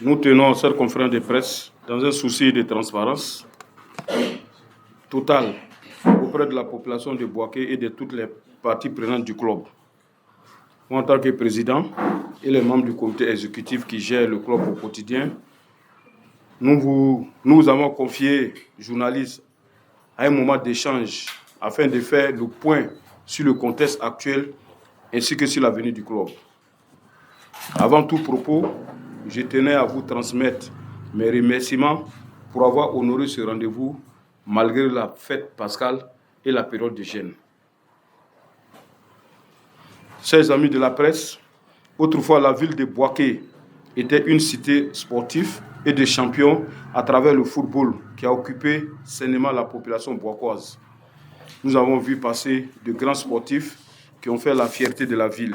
Nous tenons cette conférence de presse dans un souci de transparence totale auprès de la population de Bouaké et de toutes les parties prenantes du club. Moi, en tant que président et les membres du comité exécutif qui gère le club au quotidien, nous avons confié journalistes à un moment d'échange afin de faire le point sur le contexte actuel ainsi que sur l'avenir du club. Avant tout propos, je tenais à vous transmettre mes remerciements pour avoir honoré ce rendez-vous malgré la fête pascale et la période de jeûne. Chers amis de la presse, autrefois la ville de Bouaké était une cité sportive et de champions à travers le football qui a occupé sainement la population bouakoise. Nous avons vu passer de grands sportifs qui ont fait la fierté de la ville.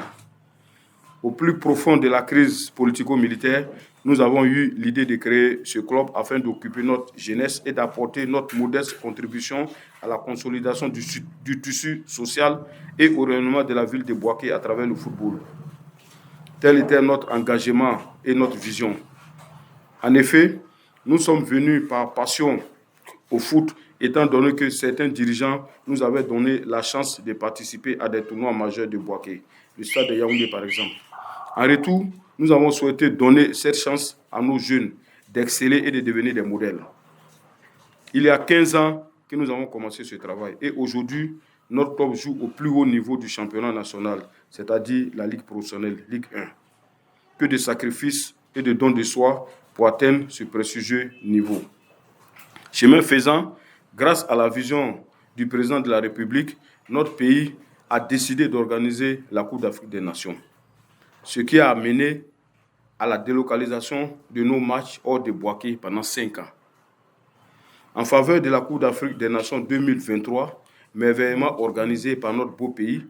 Au plus profond de la crise politico-militaire, nous avons eu l'idée de créer ce club afin d'occuper notre jeunesse et d'apporter notre modeste contribution à la consolidation du tissu social et au rayonnement de la ville de Bouaké à travers le football. Tel était notre engagement et notre vision. En effet, nous sommes venus par passion au foot, étant donné que certains dirigeants nous avaient donné la chance de participer à des tournois majeurs de Bouaké, le stade de Yaoundé par exemple. En retour, nous avons souhaité donner cette chance à nos jeunes d'exceller et de devenir des modèles. Il y a 15 ans que nous avons commencé ce travail et aujourd'hui, notre club joue au plus haut niveau du championnat national, c'est-à-dire la Ligue professionnelle, Ligue 1. Que de sacrifices et de dons de soi pour atteindre ce prestigieux niveau. Chemin faisant, grâce à la vision du président de la République, notre pays a décidé d'organiser la Coupe d'Afrique des Nations. Ce qui a amené à la délocalisation de nos matchs hors de Bouaké pendant 5 ans. En faveur de la Coupe d'Afrique des Nations 2023, merveilleusement organisée par notre beau pays,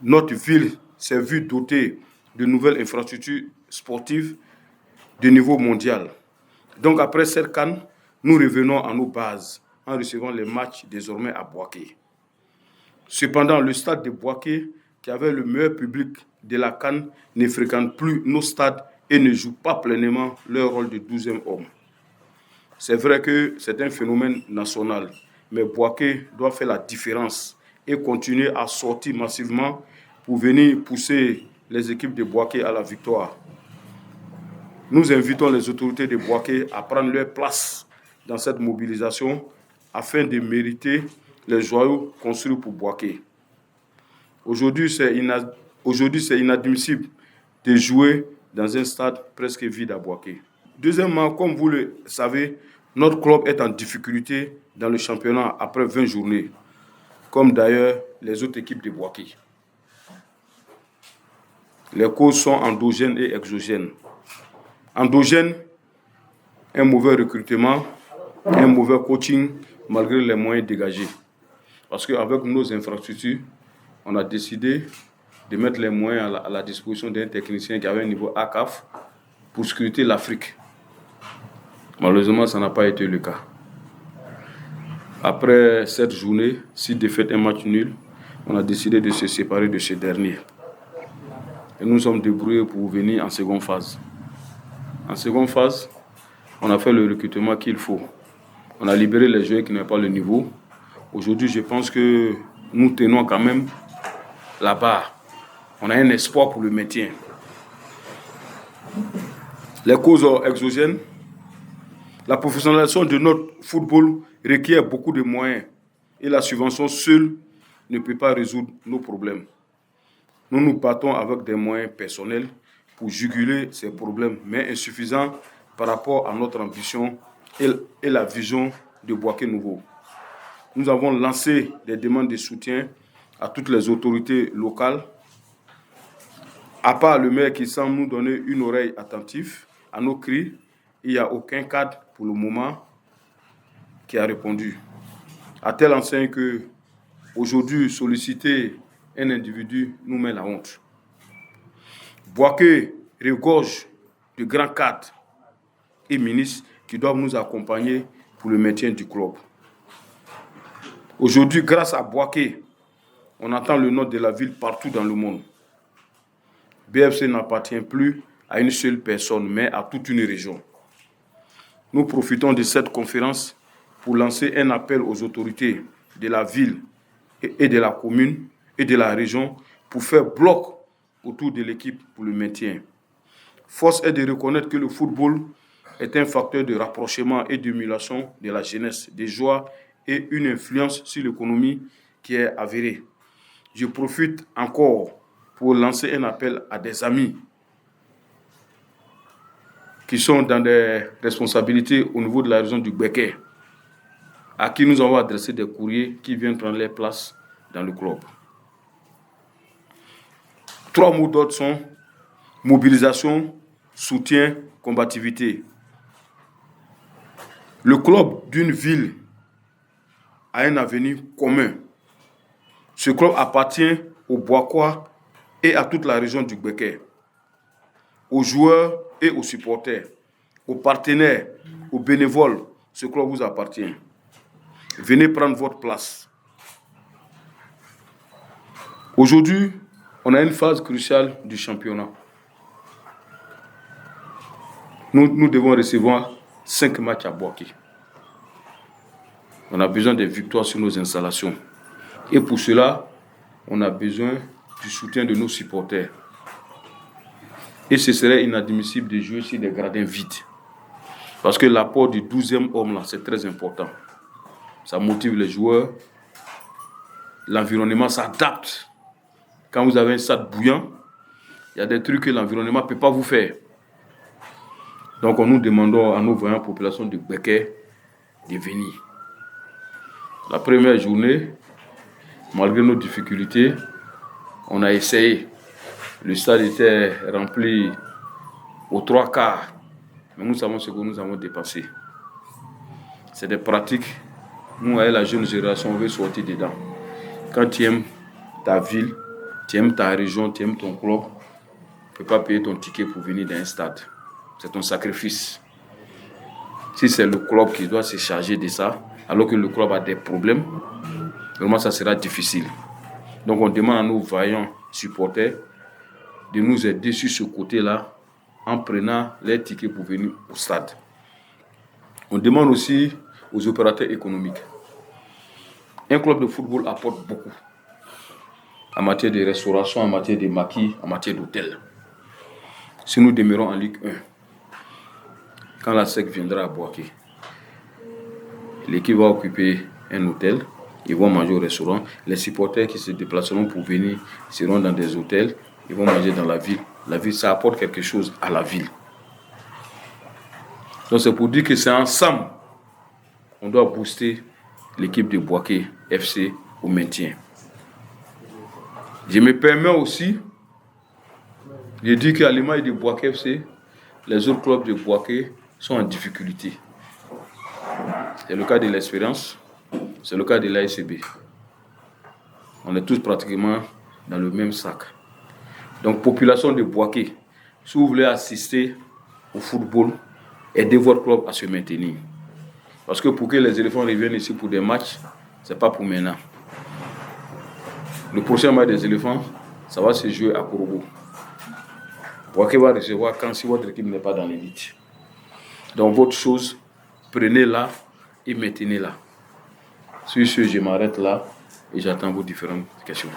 notre ville s'est vue dotée de nouvelles infrastructures sportives de niveau mondial. Donc après cette CAN, nous revenons à nos bases en recevant les matchs désormais à Bouaké. Cependant, le stade de Bouaké, qui avait le meilleur public de la CAN, ne fréquente plus nos stades et ne joue pas pleinement leur rôle de 12e homme. C'est vrai que c'est un phénomène national, mais Bouaké doit faire la différence et continuer à sortir massivement pour venir pousser les équipes de Bouaké à la victoire. Nous invitons les autorités de Bouaké à prendre leur place dans cette mobilisation afin de mériter les joyaux construits pour Bouaké. Aujourd'hui, c'est inadmissible de jouer dans un stade presque vide à Bouaké. Deuxièmement, comme vous le savez, notre club est en difficulté dans le championnat après 20 journées, comme d'ailleurs les autres équipes de Bouaké. Les causes sont endogènes et exogènes. Endogène, un mauvais recrutement, un mauvais coaching malgré les moyens dégagés. Parce qu'avec nos infrastructures, on a décidé de mettre les moyens à la disposition d'un technicien qui avait un niveau ACAF pour scruter l'Afrique. Malheureusement, ça n'a pas été le cas. Après cette journée, 6 défaites, un match nul, on a décidé de se séparer de ce dernier. Et nous sommes débrouillés pour venir en seconde phase. En seconde phase, on a fait le recrutement qu'il faut. On a libéré les joueurs qui n'avaient pas le niveau. Aujourd'hui, je pense que nous tenons quand même la barre. On a un espoir pour le maintien. Les causes exogènes. La professionnalisation de notre football requiert beaucoup de moyens et la subvention seule ne peut pas résoudre nos problèmes. Nous nous battons avec des moyens personnels pour juguler ces problèmes, mais insuffisants par rapport à notre ambition et la vision de Bouaké Nouveau. Nous avons lancé des demandes de soutien à toutes les autorités locales. À part le maire qui semble nous donner une oreille attentive à nos cris, il n'y a aucun cadre pour le moment qui a répondu. À telle enseigne que aujourd'hui solliciter un individu nous met la honte. Bouaké regorge de grands cadres et ministres qui doivent nous accompagner pour le maintien du club. Aujourd'hui, grâce à Bouaké, on entend le nom de la ville partout dans le monde. BFC n'appartient plus à une seule personne, mais à toute une région. Nous profitons de cette conférence pour lancer un appel aux autorités de la ville et de la commune et de la région pour faire bloc autour de l'équipe pour le maintien. Force est de reconnaître que le football est un facteur de rapprochement et d'émulation de la jeunesse, de joie et une influence sur l'économie qui est avérée. Je profite encore pour lancer un appel à des amis qui sont dans des responsabilités au niveau de la région du Gbeke, à qui nous avons adressé des courriers qui viennent prendre leur place dans le club. 3 mots d'ordre sont mobilisation, soutien, combativité. Le club d'une ville a un avenir commun. Ce club appartient aux Boakois et à toute la région du Gbeke, aux joueurs et aux supporters, aux partenaires, aux bénévoles. Ce club vous appartient. Venez prendre votre place. Aujourd'hui, on a une phase cruciale du championnat. Nous devons recevoir 5 matchs à Boaké. On a besoin de victoires sur nos installations. Et pour cela, on a besoin du soutien de nos supporters. Et ce serait inadmissible de jouer sur des gradins vides. Parce que l'apport du 12e homme, là, c'est très important. Ça motive les joueurs. L'environnement s'adapte. Quand vous avez un stade bouillant, il y a des trucs que l'environnement ne peut pas vous faire. Donc, nous demandons à nos voyants populations de Gbeke de venir. La première journée, malgré nos difficultés, on a essayé. Le stade était rempli aux 3 quarts. Mais nous savons ce que nous avons dépassé. C'est des pratiques. Nous, avec la jeune génération, on veut sortir dedans. Quand tu aimes ta ville, tu aimes ta région, tu aimes ton club, tu ne peux pas payer ton ticket pour venir dans un stade. C'est ton sacrifice. Si c'est le club qui doit se charger de ça, alors que le club a des problèmes, vraiment ça sera difficile. Donc on demande à nos vaillants supporters de nous aider sur ce côté-là en prenant les tickets pour venir au stade. On demande aussi aux opérateurs économiques. Un club de football apporte beaucoup en matière de restauration, en matière de maquis, en matière d'hôtel. Si nous demeurons en Ligue 1, quand la SEC viendra à Boaké, l'équipe va occuper un hôtel, ils vont manger au restaurant. Les supporters qui se déplaceront pour venir seront dans des hôtels, ils vont manger dans la ville. La ville, ça apporte quelque chose à la ville. Donc c'est pour dire que c'est ensemble qu'on doit booster l'équipe de Boaké FC au maintien. Je me permets aussi de dire qu'à l'image de Boaké FC, les autres clubs de Boaké sont en difficulté. C'est le cas de l'Espérance, c'est le cas de l'ASB. On est tous pratiquement dans le même sac. Donc, population de Boaké, si vous voulez assister au football, aidez votre club à se maintenir. Parce que pour que les éléphants reviennent ici pour des matchs, ce n'est pas pour maintenant. Le prochain match des éléphants, ça va se jouer à Korobo. Boaké va recevoir quand si votre équipe n'est pas dans l'élite. Donc, votre chose, prenez-la et maintenez-la. Sur ce, je m'arrête là et j'attends vos différentes questions.